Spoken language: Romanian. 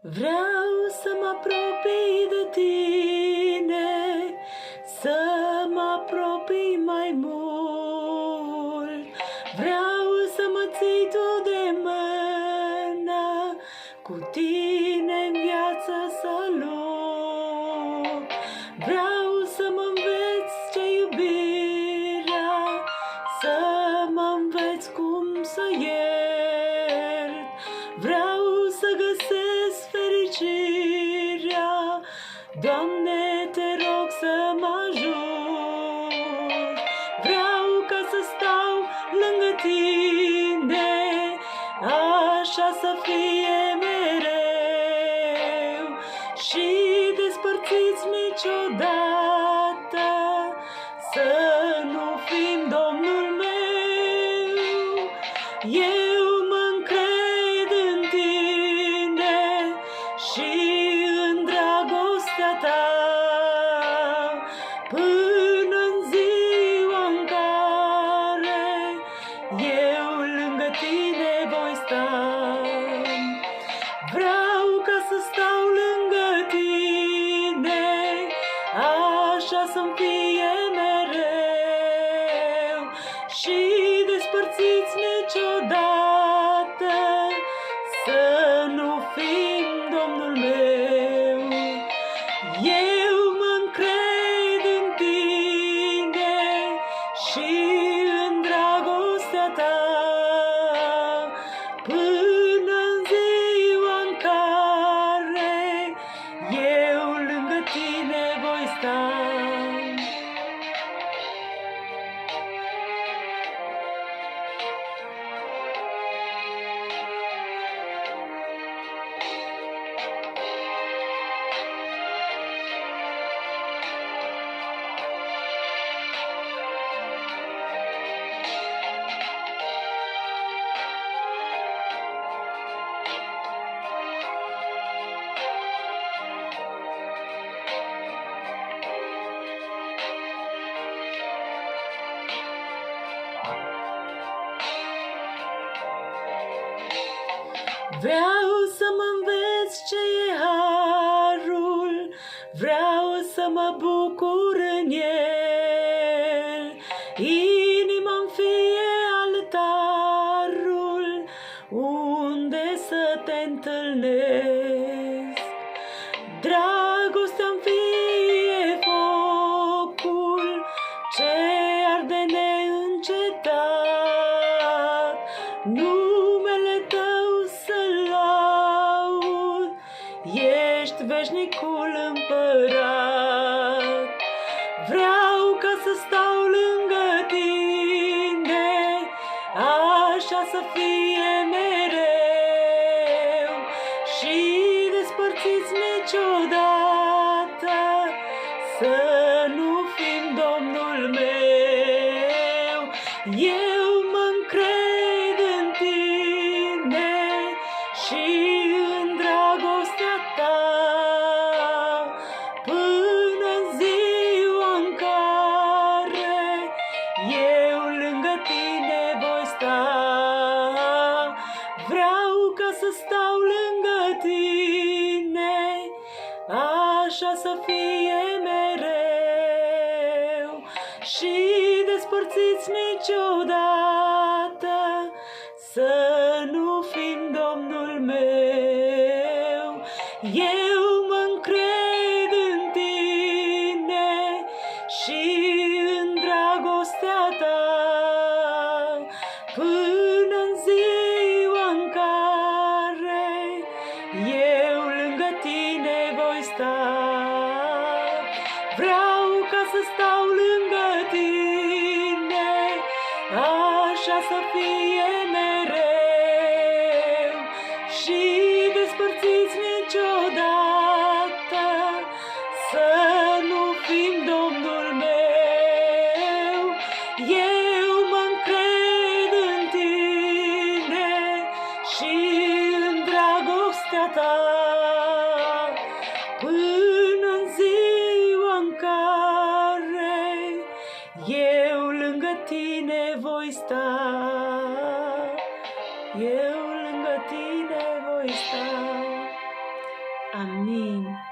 Vreau să mă apropii de tine, să mă apropii mai mult. Vreau să mă ții tu de mână, cu tine în viață să lupt. Vreau să mă înveți ce iubirea, să mă înveți cum să iert. Vreau să găsesc fericirea, Doamne, te rog să mă ajut. Vreau ca să stau lângă tine, așa să fie mereu, și despărțiți niciodată, să nu fim Domnul meu. Eu mă încred în tine și în dragostea ta, până în ziua în care eu lângă tine voi sta. Vreau ca să stau lângă tine, așa să-mi fie mereu, și despărțiți niciodată, să nu fim Domnul meu. Eu mă încred în tine și în dragostea ta, până în ziua în care eu lângă tine voi sta. Vreau să mă înveți ce e harul, vreau să mă bucur în el. Inima-mi fie altarul, unde să te întâlnesc. Dragostea-mi fie focul ce arde neîncetat. Numele tău să-l laud, ești veșnicul împărat. Vreau ca să stau lângă tine, așa să fie mereu, și despărțiți niciodată, să nu fim Domnul meu. Eu mă încred în tine și în dragostea ta, până în ziua în care eu lângă tine voi sta. Vreau ca să stau lângă tine, așa să fie mereu, și despărțiți niciodată, să nu fim Domnul meu. Eu mă încred în tine și în dragostea ta, până în ziua în care eu lângă tine voi sta. Vreau ca să stau lângă tine, așa să fie mereu, și despărțiți niciodată, să nu fim Domnul meu. Eu mă încred în tine și în dragostea ta, până în ziua în care eu lângă tine voi sta. Eu lângă tine voi sta. Amin.